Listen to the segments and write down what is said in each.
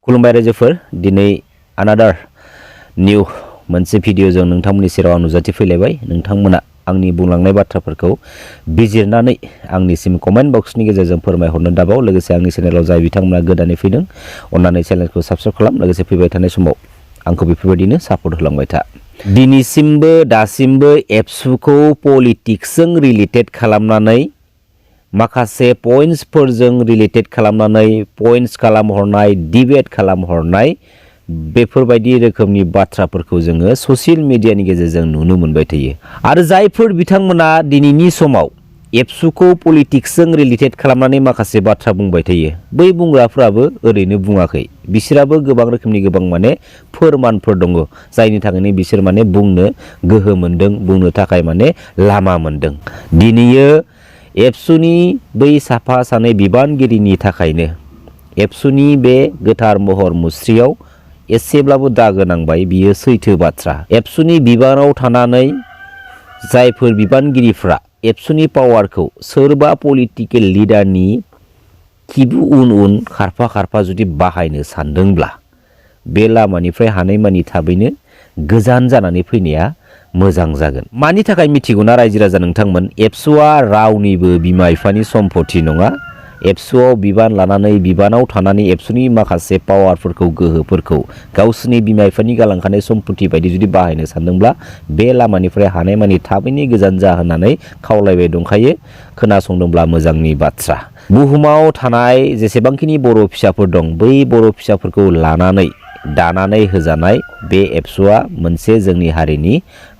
खुलुमबाय रायजोफोर दिनै अनादार निउ मोनसे भिडिअजों नोंथांमोननि सेराव नुजाथि फैलायबाय। नोंथांमोना आंनि बुंलांनाय बाथ्राफोरखौ बिजिरनानै आंनिसिम कमेन्ट बक्सनि गेजेरजों फोरमायहरनो दाबाव। लोगोसे आंनि चेनेलाव जाय बिथांमोना गोदानै फैदों अन्नानै चेनेलखौ साबस्क्राइब खालाम। लोगोसे फैबाय थानाय समाव आंखौ बेफोरबायदिनो सापर्ट होलांबाय था। दिनैसिमबो दासिमबो एबसुखौ पलिटिक्सजों रिलेटेड खालामनानै माखासे पइन्ट्सफोरजों रिलेटेड खालामनानै पइन्ट्स खालामहरनाय डिबेट खालामहरनाय बेफोरबायदि रोखोमनि बाथ्राफोरखौ जोङो ससियेल मिडियानि गेजेरजों नुनो मोनबाय थायो। आरो जायफोर बिथांमोना दिनैनि समाव एबसुखौ पलिटिक्सजों रिलेटेड खालामनानै माखासे बाथ्रा बुंबाय थायो, बै बुंग्राफ्राबो ओरैनो बुङाखै। बिसोराबो गोबां रोखोमनि गोबां फोरमानफोर दङ, जायनि थाखायनो बिसोर बुंनो गोहो मोनदों, बुंनो थाखाय लामा मोनदों। दिनैयो एबसुनि बै साफा सानै बिबानगिरिनि थाखायनो एबसुनि बे गोथार महर मुस्रियाव एसेब्लाबो दागो नांबाय। बियो सैथो बाथ्रा। एबसुनि बिबानाव थानानै जायफोर बिबानगिरिफ्रा एबसुनि पावारखौ सोरबा पलिटिकेल लिडारनि खिबु उन उन खारफा खारफा जुदि बाहायनो सानदोंब्ला बे लामानिफ्राय हानायमानि थाबैनो गोजान जानानै फैनाया मोजां जागोन। मानि थाखाय मिथिगौना रायजो राजा नोंथांमोन? एबसुआ रावनिबो बिमा बिफानि सम्पति नङा। एबसुआव बिबान लानानै बिबानाव थानानै एबसुनि माखासे पावारफोरखौ गोहोफोरखौ गावसोरनि बिमा बिफानि गालांखानाय सम्पति बायदि जुदि बाहायनो सानदोंब्ला बे लामानिफ्राय हानायमानि थाबैनो गोजान जा होननानै खावलायबाय दंखायो। खोनासंदोंब्ला मोजांनि बाथ्रा। बुहुमाव थानाय जेसेबांखिनि बर' फिसाफोर दं, बै बर' फिसाफोरखौ लानानै दानानै होजानाय बे एबसुआ मोनसे जोंनि हारिनि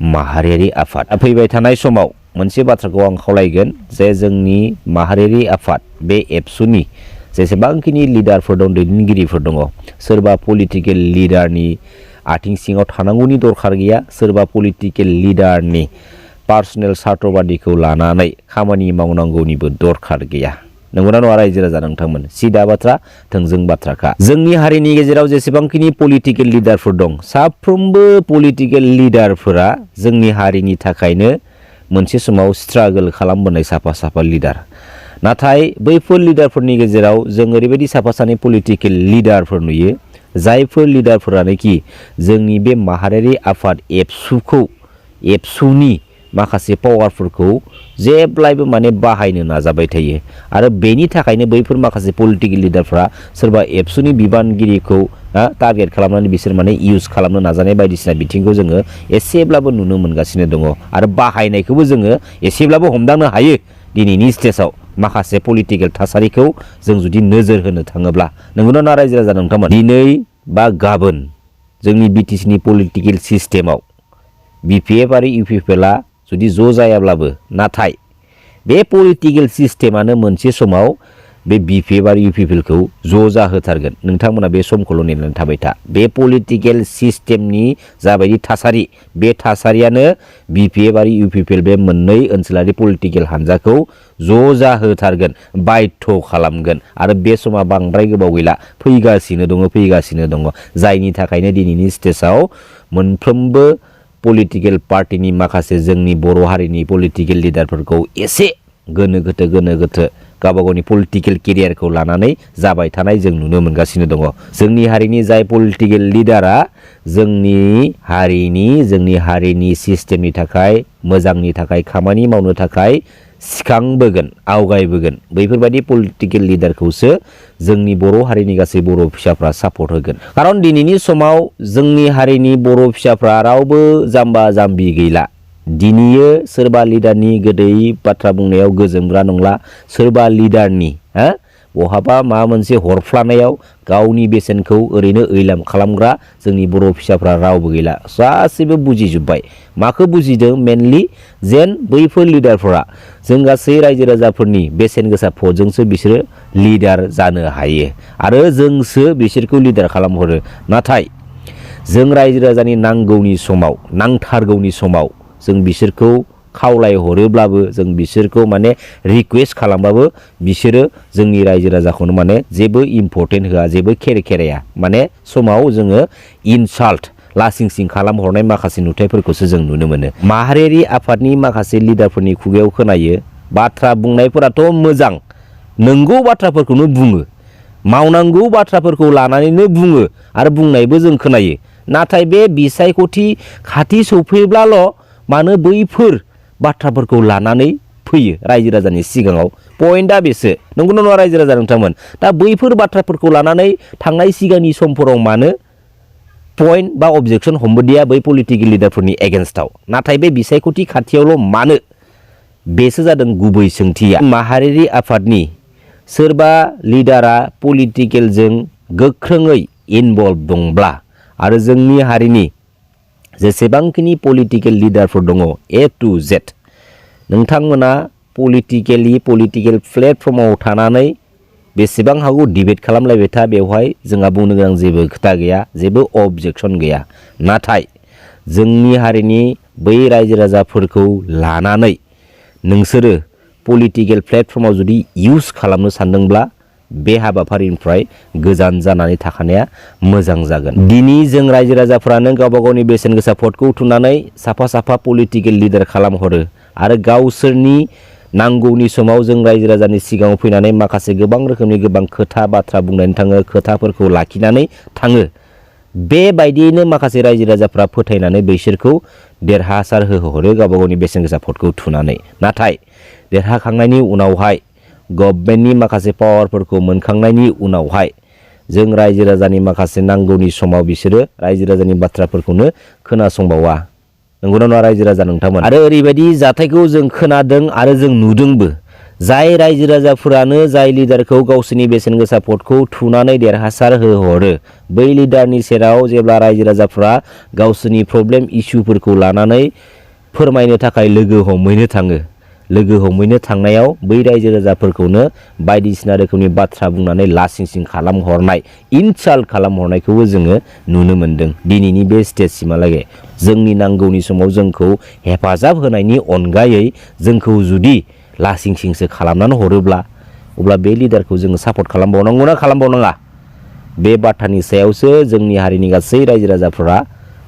माहारियारि आफाद। फैबाय थानाय समाव मोनसे बाथ्राखौ आं खावलायगोन जे जोंनि माहारियारि आफाद बे एबसुनि जेसेबांखिनि लिडारफोर दं, दैदेनगिरिफोर दङ, सोरबा पलिटिकेल लिडारनि आथिं सिङाव थानांगौनि दरखार गैया। सोरबा पलिटिकेल लिडारनि पार्सनेल सार्थबादिखौ लानानै खामानि मावनांगौनिबो दरखार गैया। नंगौना नङा रायजो राजा नोंथांमोन? सिदा बाथ्रा, थोंजों बाथ्राखा। जोंनि हारिनि गेजेराव जेसेबांखिनि पलिटिकेल लिडारफोर दं, साफ्रोमबो पलिटिकेल लिडारफोरा जोंनि हारिनि थाखायनो मोनसे समाव स्ट्रागल खालामबोनाय साफा साफा लिडार। नाथाय बैफोर लिडारफोरनि गेजेराव जों ओरैबायदि साफा सानै पलिटिकेल लिडारफोर नुयो, जायफोर लिडारफोरानोखि जोंनि बे माहारियारि आफाद एबसुखौ, एबसुनि माखासे पावारफोरखौ जेब्लायबो बाहायनो नाजाबाय थायो। आरो बेनि थाखायनो बैफोर माखासे पलिटिकेल लिडारफ्रा सोरबा एबसुनि बिबानगिरिखौ टारगेट खालामनानै बिसोर इउज खालामनो नाजानाय बायदिसिना बिथिंखौ जोङो एसेब्लाबो नुनो मोनगासिनो दङ। आरो बाहायनायखौबो जोङो एसेब्लाबो हमदांनो हायो दिनैनि स्टेजाव माखासे पलिटिकेल थासारिखौ जों जुदि नोजोर होनो थाङोब्ला। नंगौना नङा रायजो राजा नोंथांमोन? दिनै बा गाबोन जोंनि बिटिसिनि पलिटिकेल सिस्टेमाव बिपिएफ आरो इउपिपिएलआ जुदि ज' जायाब्लाबो, नाथाय बे पलिटिकेल सिस्टेमानो मोनसे समाव बे बिपिएफ आरो इउपिपिएलखौ ज' जाहोथारगोन। नोंथांमोना बे समखौल' नेनानै थाबाय था। बे पलिटिकेल सिस्टेमनि जाबायदि थासारि, बे थासारियानो बिपिएफ आरो इउपिपिएल बे मोननै ओनसोलारि पलिटिकेल हान्जाखौ ज' जाहोथारगोन, बाध्य खालामगोन। आरो बे समा बांद्राय गोबाव गैला, फैगासिनो दङ। जायनि थाखायनो दिनैनि स्टेजाव मोनफ्रोमबो पलिटिकेल पार्टिनि माखासे जोंनि बर' हारिनि पलिटिकेल लिडारफोरखौ एसे गोनो गोथो गावबा गावनि पलिटिकेल केरियारखौ लानानै जाबाय थानाय जों नुनो मोनगासिनो दङ। जोंनि हारिनि जाय पलिटिकेल लिडारा जोंनि हारिनि सिस्टेमनि थाखाय, मोजांनि थाखाय खामानि मावनो थाखाय सिखांबोगोन, आवगायबोगोन, बैफोरबायदि पलिटिकेल लिडारखौसो जोंनि बर' हारिनि गासै बर' फिसाफ्रा सापर्ट होगोन। खारन दिनैनि समाव जोंनि हारिनि बर' फिसाफ्रा रावबो जाम्बा जाम्बि गैला। दिनैयो सोरबा लिडारनि गोदै बाथ्रा बुंनायाव गोजोनग्रा नंला, सोरबा लिडारनि बहाबा माबा मोनसे हरफ्लानायाव गावनि बेसेनखौ ओरैनो ओइलाम खालामग्रा जोंनि बर' फिसाफ्रा रावबो गैला। गासैबो बुजिजोब्बाय। माखौ बुजिदों? मेनलि जेन बैफोर लिडारफोरा जों गासै रायजो राजाफोरनि बेसेन गोसा भटजोंसो बिसोरो लिडार जानो हायो आरो जोंसो बिसोरखौ लिडार खालामहरो। नाथाय जों रायजो राजानि नांगौनि समाव, नांथारगौनि समाव जों बिसोरखौ खावलायहरोब्लाबो, जों बिसोरखौ रिक्वेस्ट खालामबाबो बिसोरो जोंनि रायजो राजाखौनो जेबो इम्पर्टेन्ट होआ, जेबो खेराया। समाव जोङो इनसाल्ट, लासिंसिं खालामहरनाय माखासे नुथायफोरखौसो जों नुनो मोनो। माहारियारि आफादनि माखासे लिडारफोरनि खुगायाव खोनायो, बाथ्रा बुंनायफोराथ' मोजां, नंगौ बाथ्राफोरखौनो बुङो, मावनांगौ बाथ्राफोरखौ लानानैनो बुङो आरो बुंनायबो जों खोनायो। नाथाय बे बिसायख'थि खाथि सौफैब्लाल' मानो बैफोर बाथ्राफोरखौ लानानै फैयो रायजो राजानि सिगाङाव? पइन्टआ बेसो, नंगौना नङा रायजो राजा नोंथांमोन? दा बैफोर बाथ्राफोरखौ लानानै थांनाय सिगांनि समफोराव मानो पइन्ट बा अबजेक्सन हमबोदिया बै पलिटिकेल लिडारफोरनि एगेन्स्टआव? नाथाय बे बिसायख'थि खाथियावल' मानो? बेसो जादों गुबै सोंथिया। माहारियारि आफादनि सोरबा लिडारा पलिटिकेलजों गोख्रोङै इनभल्भ दंब्ला आरो जोंनि हारिनि जेसेबांखिनि पलिटिकेल लिडारफोर दङ ए टु जेड, नोंथांमोना पलिटिकेल प्लेटफर्माव थानानै बेसेबां हागौ डिबेट खालामलायबाय था, बेवहाय जोंहा बुंनो गोनां जेबो खोथा गैया, जेबो अबजेक्सन गैया। नाथाय जोंनि हारिनि बै रायजो राजाफोरखौ लानानै नोंसोरो पलिटिकेल प्लेटफर्माव जुदि इउज खालामनो सानदोंब्ला बे हाबाफारिनिफ्राय गोजान जानानै थाखानाया मोजां जागोन। दिनै जों रायजो राजाफ्रानो गावबा गावनि बेसेन गोसा भटखौ थुनानै साफा साफा पलिटिकेल लिडार खालामहरो आरो गावसोरनि नांगौनि समाव जों रायजो राजानि सिगाङाव फैनानै माखासे गोबां रोखोमनि गोबां खोथा बाथ्रा बुंनानै थाङो, खोथाफोरखौ लाखिनानै थाङो। बेबायदियैनो माखासे रायजो राजाफ्रा फोथायनानै बैसोरखौ देरहासार होहरो गावबा गावनि बेसेन गोसा भटखौ थुनानै। नाथाय देरहाखांनायनि उनावहाय गभर्नमेन्टनि माखासे पावारफोरखौ मोनखांनायनि उनावहाय जों रायजो राजानि माखासे नांगौनि समाव बिसोरो रायजो राजानि बाथ्राफोरखौनो खोनासंबावा। नंगौना नङा रायजो राजा नोंथांमोन? आरो ओरैबायदि जाथायखौ जों खोनादों आरो जों नुदोंबो, जाय रायजो राजाफोरानो जाय लिडारखौ गावसोरनि बेसेन गोसा भटखौ थुनानै देरहासार होहरो, बै लिडारनि सेराव जेब्ला रायजो राजाफ्रा गावसोरनि प्रब्लेम इस्युफोरखौ लानानै फोरमायनो थाखाय लोगो हमहैनो थाङो, लोगो हमहैनो थांनायाव बै रायजो राजाफोरखौनो बायदिसिना रोखोमनि बाथ्रा बुंनानै लासिंसिं खालामहरनाय, इनसाल्ट खालामहरनायखौबो जोङो नुनो मोन्दों दिनैनि बे स्टेजसिमहालागै। जोंनि नांगौनि समाव जोंखौ हेफाजाब होनायनि अनगायै जोंखौ जुदि लासिंसिंसो खालामनानै हरोब्ला अब्ला बे लिडारखौ जोङो सापर्ट खालामबावनांगौ ना खालामबावनाङा? बे बाथ्रानि सायावसो जोंनि हारिनि गासै रायजो राजाफोरा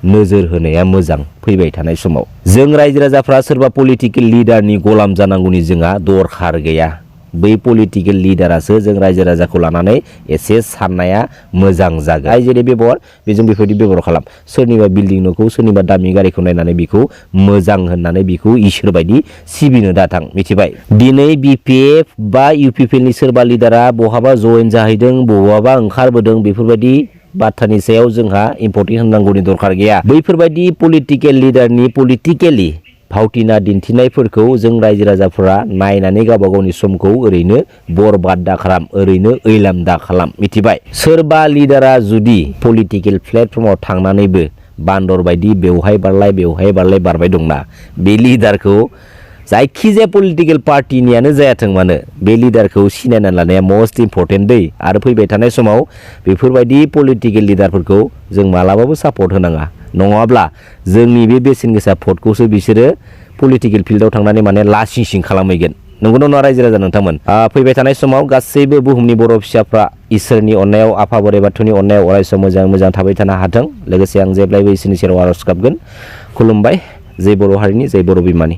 नोजोर होनाया मोजां फैबाय थानाय समाव। जों रायजो राजाफ्रा सोरबा पलिटिकेल लिडारनि गलाम जानांगौनि जोंहा दरखार गैया। बै पलिटिकेल लिडारासो जों रायजो राजाखौ लानानै एसे साननाया मोजां जागोन। जाय जेरै बेबहार बेजों बेफोरबायदि बेबहार खालाम। सोरनिबा बिल्डिं न'खौ, सोरनिबा दामि गारिखौ नायनानै बेखौ मोजां होननानै बेखौ इसोर बायदि सिबिनो दाथां, मिथिबाय? दिनै BPF बा UPPनि सोरबा लिडारा बहाबा जयेन जाहैदों, बहाबा ओंखारबोदों, बेफोरबायदि बाथ्रानि सायाव जोंहा इम्पर्टेन्ट होननांगौनि दरखार गैया। बैफोरबायदि पलिटिकेल लिडारनि पलिटिकेलि भावथिना दिन्थिनायफोरखौ जों रायजो राजाफोरा नायनानै गावबा गावनि समखौ ओरैनो बरबाद दा खालाम, ओरैनो ओइलाम दा खालाम, मिथिबाय? सोरबा लिडारा जुदि पलिटिकेल प्लेटफर्माव थांनानैबो बान्दर बायदि बेवहाय बारलाय बारबाय दंना, बे लिडारखौ जायखिजाया पलिटिकेल पार्टिनियानो जायाथों मानो बे लिडारखौ सिनायना लानाया मस्ट इम्पर्टेन्ट दै। आरो फैबाय थानाय समाव बेफोरबायदि पलिटिकेल लिडारफोरखौ जों मालाबाबो सापर्ट होनाङा। नङाब्ला जोंनि बे बेसेन गोसा भटखौसो बिसोरो पलिटिकेल फिल्डआव थांनानै माने लासिंसिं खालामहैगोन। नंगौना नङा रायजो राजा नोंथांमोन? फैबाय थानाय समाव गासैबो बुहुमनि बर' फिसाफ्रा इसोरनि अननायाव, आफा बोराइ बाथौनि अननायाव अरायसम मोजां थाबाय थानो हाथों। लोगोसे आं जेब्लायबो इसोरनि सेराव आरज गाबगोन। खुलुमबाय। जै बर' हारिनि, जै बर' बिमानि।